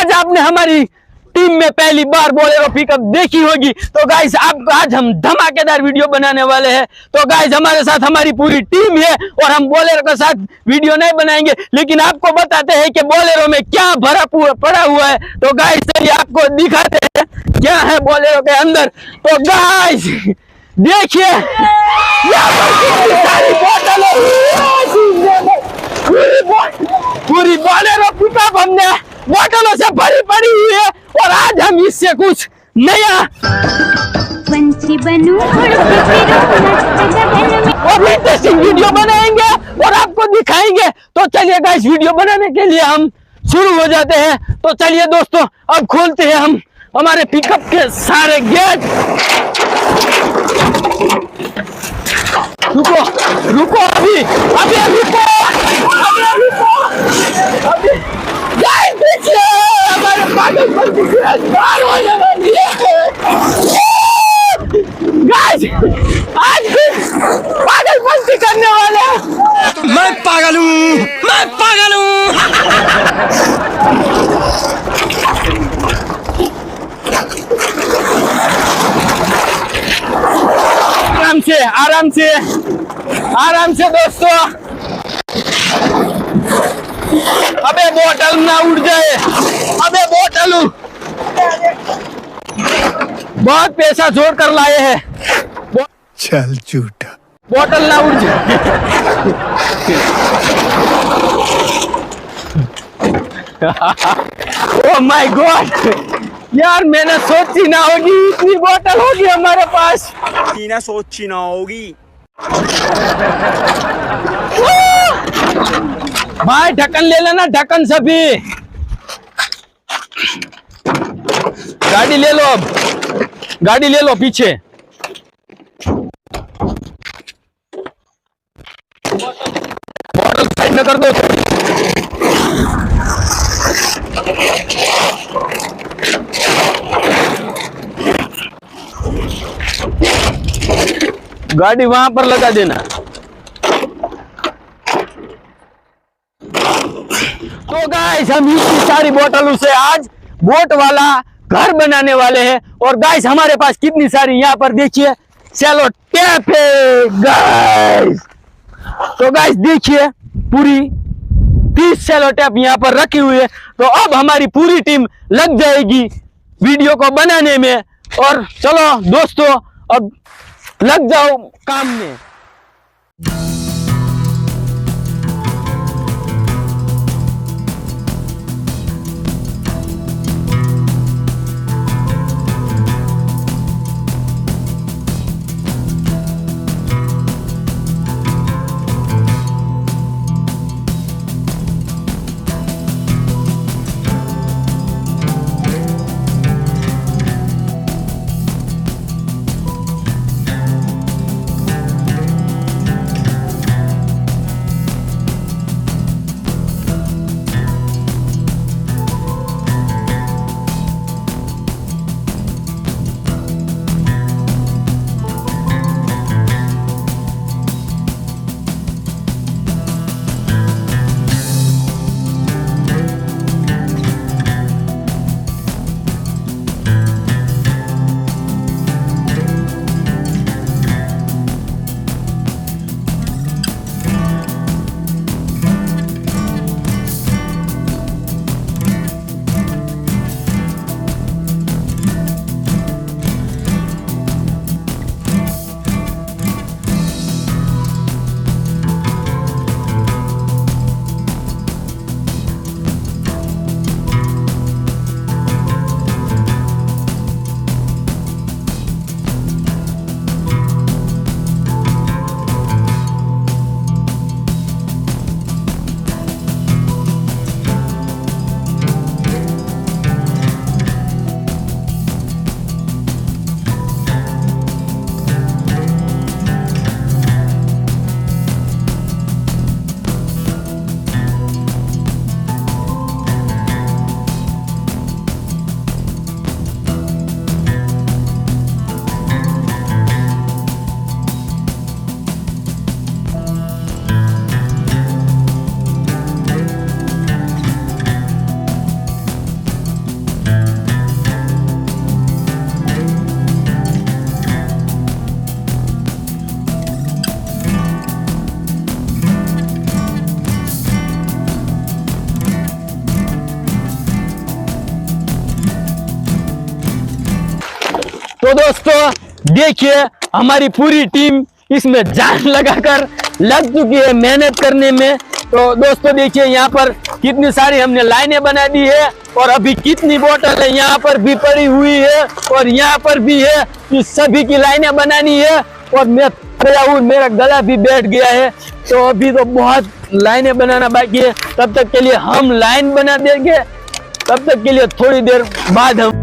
आज आपने हमारी टीम में पहली बार बोलेरो पिकअप देखी होगी, तो गाइस आप आज हम धमाकेदार वीडियो बनाने वाले हैं। तो गाइस हमारे साथ हमारी पूरी टीम है और हम बोलेरो के साथ वीडियो नहीं बनाएंगे, लेकिन आपको बताते हैं कि बोलेरो में क्या भरा पड़ा हुआ है। तो गाइस चलिए आपको दिखाते हैं क्या है बोलेरो के अंदर। तो गाइस देखिए सारी बोतलें, पूरी बोलेरो पिकअप हमने बोतलों से भरी पड़ी हुई है और आज हम इससे कुछ नया पंछी बनूं और इंटरेस्टिंग वीडियो बनाएंगे और आपको दिखाएंगे। तो चलिए गाइस वीडियो बनाने के लिए हम शुरू हो जाते हैं। तो चलिए दोस्तों अब खोलते हैं हम हमारे पिकअप के सारे गेट। रुको रुको अभी अभी रुको अभी गाइस देखिए हमारे पागलपंती होने वाली है। गाइस आज भी पागलपंती करने वाले हैं। मैं पागल हूँ, मैं पागल हूँ। आराम से आराम से दोस्तों। अबे बोतल ना उड़ जाए, अबे बोतल बहुत पैसा जोड़ कर लाए हैं। चल झूठा, बोतल ना उड़ जाए। ओह माय गॉड यार, मैंने सोची ना होगी इतनी बोतल होगी हमारे पास। ना सोची ना होगी भाई। ढक्कन ले लेना, ढक्कन सभी। गाड़ी ले लो, अब गाड़ी ले लो पीछे। बोतल साइड में कर दो। गाड़ी वहां पर लगा देना। तो गाइस हम इतनी सारी बोतलों से आज बोट वाला घर बनाने वाले हैं। और गाइस हमारे पास कितनी सारी यहाँ पर देखिए सेलो टेप है गाइस। तो गाइस देखिए पूरी 30 सेलो टेप यहाँ पर रखी हुई है। तो अब हमारी पूरी टीम लग जाएगी वीडियो को बनाने में। और चलो दोस्तों अब लग जाओ काम में। तो दोस्तों देखिए हमारी पूरी टीम इसमें जान लगाकर लग चुकी है मेहनत करने में। तो दोस्तों देखिए यहाँ पर कितनी सारी हमने लाइनें बना दी है और अभी कितनी बोतल है यहाँ पर भी पड़ी हुई है और यहाँ पर भी है। इस सभी की लाइनें बनानी है और मैं मेरा गला भी बैठ गया है। तो अभी तो बहुत लाइनें बनाना बाकी है। तब तक के लिए हम लाइन बना देंगे, तब तक के लिए थोड़ी देर बाद हम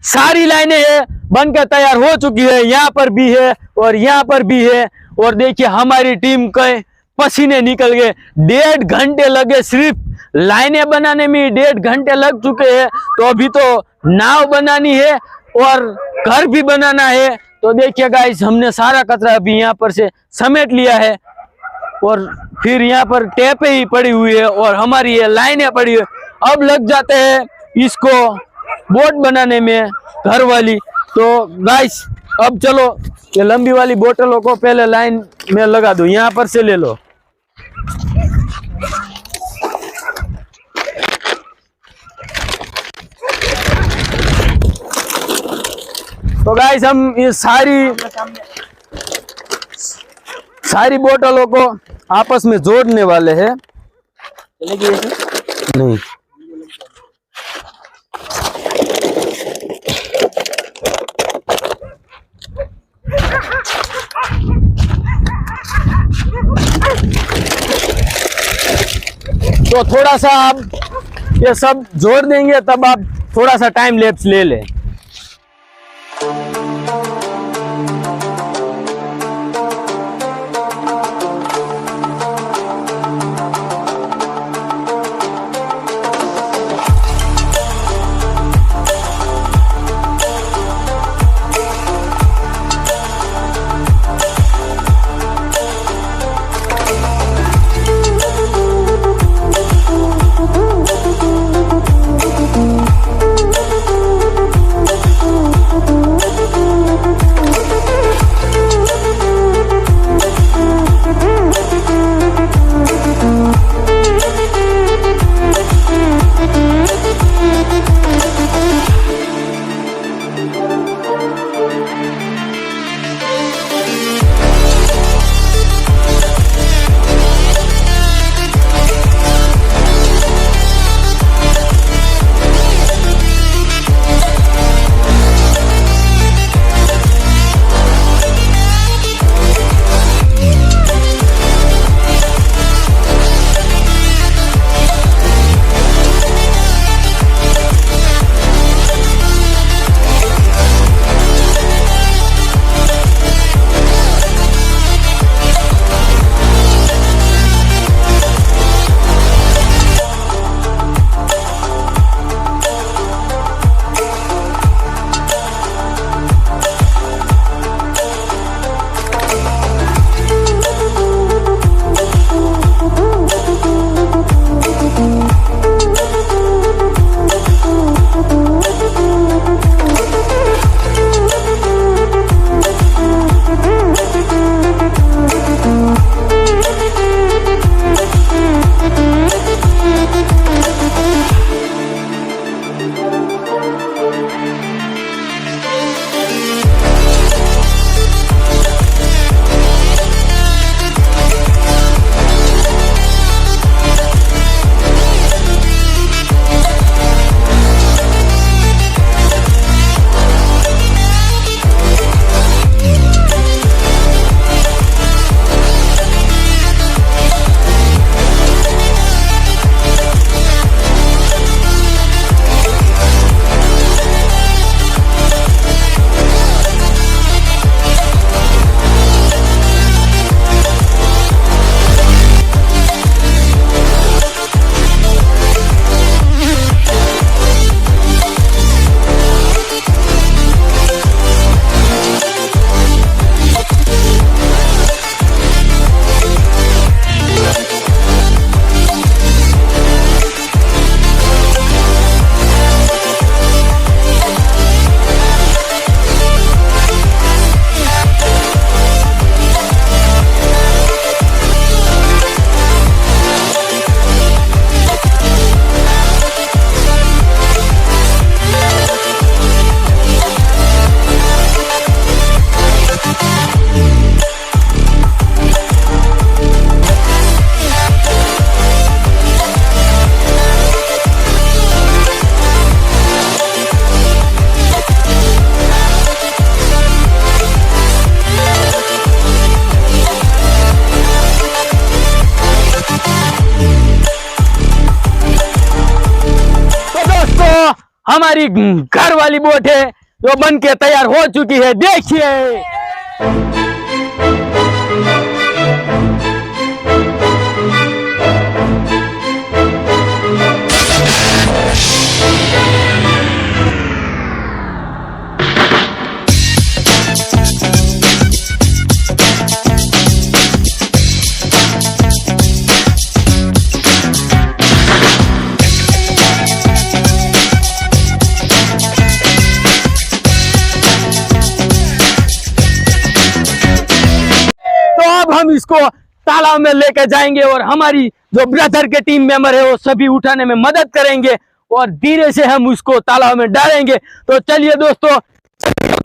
सारी लाइनें है बनकर तैयार हो चुकी है। यहाँ पर भी है और यहाँ पर भी है। और देखिए हमारी टीम के पसीने निकल गए, 1.5 घंटे लगे सिर्फ लाइनें बनाने में, 1.5 घंटे लग चुके हैं। तो अभी तो नाव बनानी है और घर भी बनाना है। तो देखिए गाइस हमने सारा कचरा अभी यहाँ पर से समेट लिया है और फिर यहाँ पर टेपें ही पड़ी हुई है और हमारी ये लाइनें पड़ी है। अब लग जाते हैं इसको बोट बनाने में घर वाली। तो गाइस अब चलो ये लंबी वाली बोतलों को पहले लाइन में लगा दो, यहाँ पर से ले लो। तो गाइस हम ये सारी बोतलों को आपस में जोड़ने वाले हैं। नहीं तो थोड़ा सा आप ये सब जोड़ देंगे तब आप थोड़ा सा टाइम लैप्स ले लें। हमारी घर वाली बोट है जो बन के तैयार हो चुकी है, देखिए। हम इसको तालाब में लेकर जाएंगे और हमारी जो ब्रदर के टीम मेंबर है वो सभी उठाने में मदद करेंगे और धीरे से हम उसको तालाब में डालेंगे। तो चलिए दोस्तों,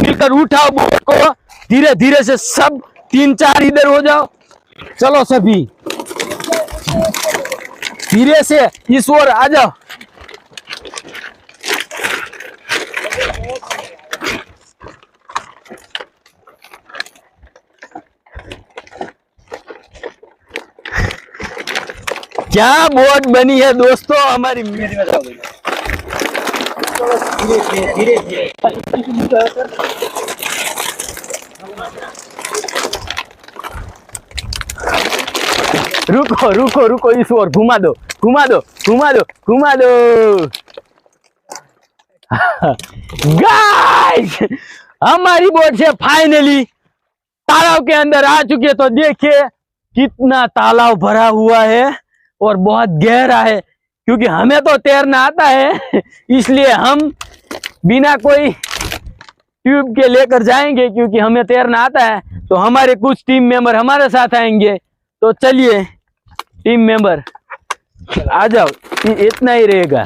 मिलकर उठाओ बोट को, धीरे धीरे से सब 3-4 इधर हो जाओ। चलो सभी धीरे से इस ओर आ जाओ। क्या बोट बनी है दोस्तों हमारी। रुको रुको रुको, इस ओर घुमा दो घुमा दो घुमा दो घुमा दो। गाइस, हमारी बोट से फाइनली तालाब के अंदर आ चुके। तो देखिए कितना तालाब भरा हुआ है और बहुत गहरा है, क्योंकि हमें तो तैरना आता है इसलिए हम बिना कोई ट्यूब के लेकर जाएंगे, क्योंकि हमें तैरना आता है। तो हमारे कुछ टीम मेंबर हमारे साथ आएंगे। तो चलिए टीम मेंबर आ जाओ, इतना ही रहेगा।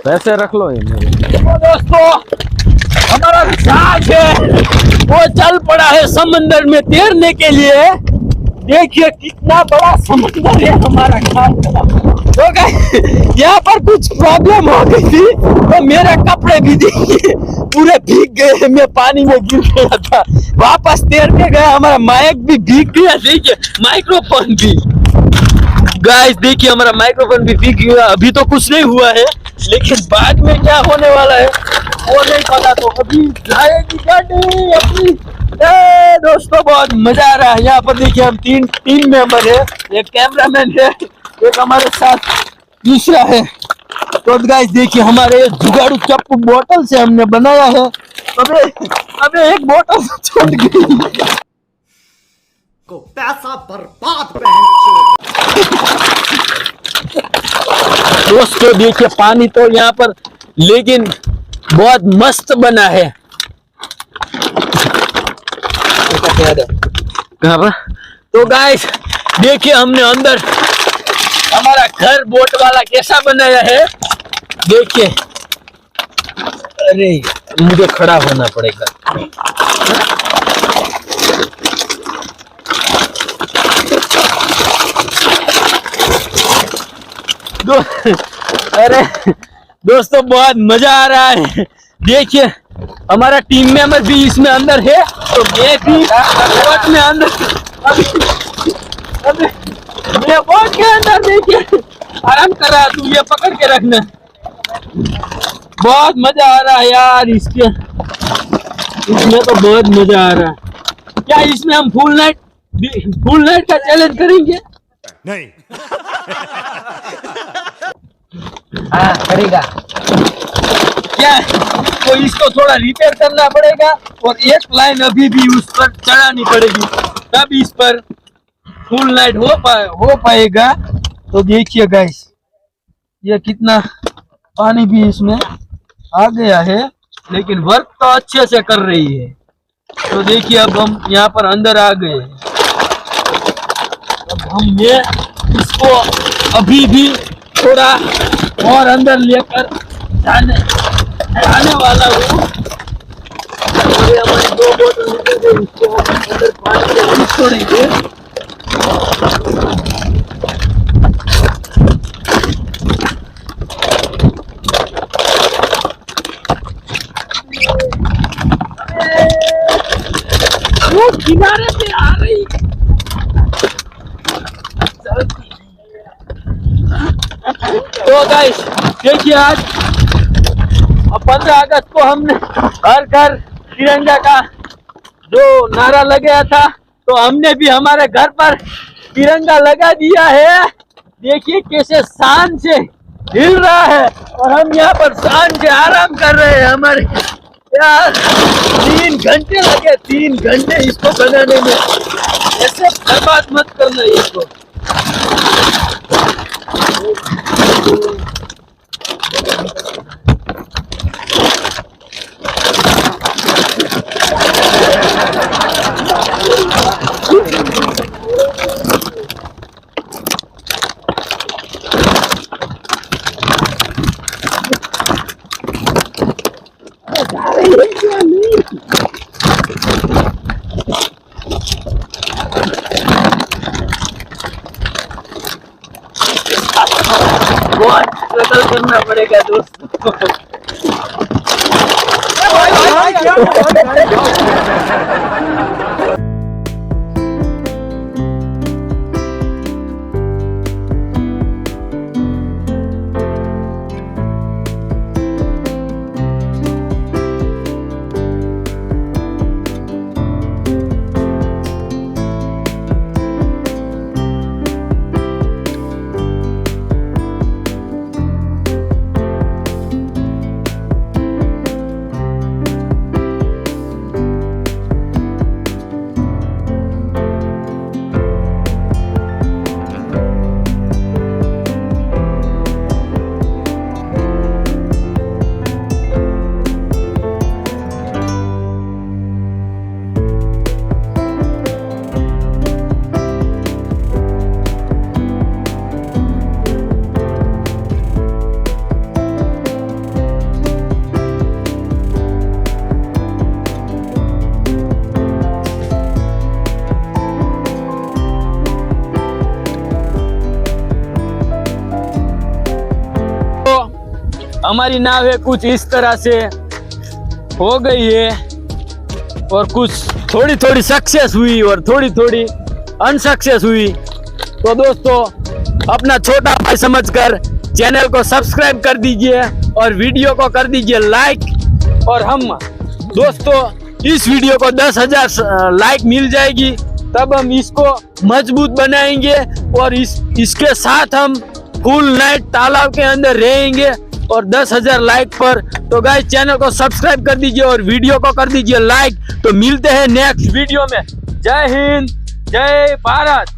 वैसे रख लो ये मेरे। तो दोस्तों, हमारा जहाज है वो चल पड़ा है समंदर में तैरने के लिए। देखिए कितना बड़ा समंदर है हमारा जहाज का। तो यहाँ पर कुछ प्रॉब्लम हो गई थी, तो मेरे कपड़े भी देखिए पूरे भीग गए, मैं पानी में गिर गया था। वापस तैर के गया, हमारा माइक भी भीग गया। देखिए माइक्रोफोन भी, गाइस देखिए हमारा माइक्रोफोन भी भीग गया। अभी तो कुछ नहीं हुआ है, लेकिन बाद में क्या होने वाला है वो नहीं पता। तो अभी जाएगी गाड़ी अपनी। दोस्तों बहुत मजा आ रहा है। यहाँ पर देखिए हम 3 टीम मेंबर है, एक कैमरामैन है, एक हमारे साथ दूसरा है। तो गाइस देखिए हमारे जुगाड़ू चप्पू बोतल से हमने बनाया है। अबे एक बोतल छूट गई को पैसा बर्बाद। दोस्तों देखिए पानी तो यहाँ पर लेकिन बहुत मस्त बना है। कहाँ पर? तो गाइस देखिए हमने अंदर हमारा घर बोट वाला कैसा बनाया है, देखिए। अरे मुझे खड़ा होना पड़ेगा। अरे दोस्तों बहुत मजा आ रहा है। देखिए हमारा टीम मेंबर भी इसमें अंदर है, तो मैं भी बोट में अंदर। अबे मैं बोट के अंदर, देखिए आराम कर रहा, तू ये पकड़ के रखना। बहुत मजा आ रहा है यार इसमें तो बहुत मजा आ रहा है। क्या इसमें हम फुल नाइट का चैलेंज करेंगे? नहीं। हाँ करेगा क्या? तो इसको थोड़ा रिपेयर करना पड़ेगा और एक लाइन अभी भी उस पर चढ़ानी पड़ेगी, तब इस पर फुल नाइट हो पाएगा। तो देखिए गाइस ये कितना पानी भी इसमें आ गया है, लेकिन वर्क तो अच्छे से कर रही है। तो देखिए अब हम यहाँ पर अंदर आ गए। अब हम ये इसको अभी भी थोड़ा और अंदर लेकर जाने वाला हूँ। हमारे 2 बोतल निकल गए, इसको अंदर पानी में छोड़ेंगे। वो किनारे पे आ रही। तो गाइस देखिए, आज 15 अगस्त को हमने हर घर तिरंगा का जो नारा लगाया था, तो हमने भी हमारे घर पर तिरंगा लगा दिया है। देखिए कैसे शान से हिल रहा है और हम यहाँ पर शान से आराम कर रहे हैं। हमारे यार 3 घंटे लगे, 3 घंटे इसको बनाने में। ऐसे बर्बाद मत करना इसको। बहुत स्ट्रगल करना पड़ेगा दोस्तों। हमारी नाव है कुछ इस तरह से हो गई है, और कुछ थोड़ी थोड़ी सक्सेस हुई और थोड़ी थोड़ी अनसक्सेस हुई। तो दोस्तों, अपना छोटा भाई समझकर चैनल को सब्सक्राइब कर दीजिए और वीडियो को कर दीजिए लाइक। और हम दोस्तों इस वीडियो को 10,000 लाइक मिल जाएगी, तब हम इसको मजबूत बनाएंगे और इसके साथ हम फुल नाइट तालाब के अंदर रहेंगे और 10,000 लाइक पर। तो गाइस चैनल को सब्सक्राइब कर दीजिए और वीडियो को कर दीजिए लाइक। तो मिलते हैं नेक्स्ट वीडियो में। जय हिंद, जय भारत।